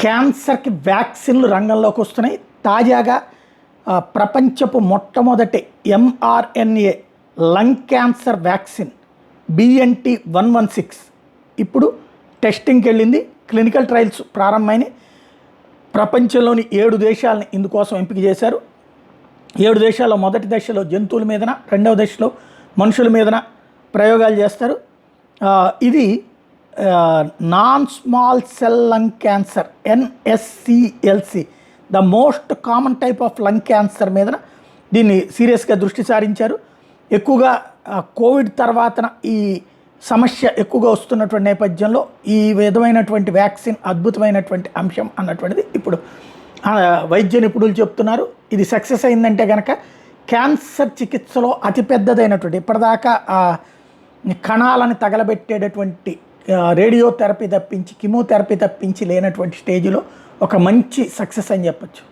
క్యాన్సర్కి వ్యాక్సిన్లు రంగంలోకి వస్తున్నాయి. తాజాగా ప్రపంచపు మొట్టమొదటి mRNA lung cancer vaccine BNT116 ఇప్పుడు టెస్టింగ్కి వెళ్ళింది. క్లినికల్ ట్రయల్స్ ప్రారంభమైనవి. ప్రపంచంలోని 7 దేశాలని ఇందుకోసం ఎంపిక చేశారు. 7 దేశాల్లో మొదటి దశలో జంతువుల మీదన, రెండవ దశలో మనుషుల మీదన ప్రయోగాలు చేస్తారు. ఇది non small cell lung cancer NSCLC the most common type of lung cancer మీదన దీన్ని సీరియస్గా దృష్టి సారించారు. ఎక్కువగా కోవిడ్ తర్వాతన ఈ సమస్య ఎక్కువగా వస్తున్నటువంటి నేపథ్యంలో ఈ విధమైనటువంటి వ్యాక్సిన్ అద్భుతమైనటువంటి అంశం అన్నటువంటిది ఇప్పుడు వైద్య నిపుణులు చెప్తున్నారు. ఇది సక్సెస్ అయిందంటే కనుక క్యాన్సర్ చికిత్సలో అతిపెద్దదైనటువంటి ఇప్పటిదాకా కణాలను తగలబెట్టేటటువంటి రేడియోథెరపీ తప్పించి, కీమోథెరపీ తప్పించి లేనటువంటి స్టేజ్లో ఒక మంచి సక్సెస్ అని చెప్పచ్చు.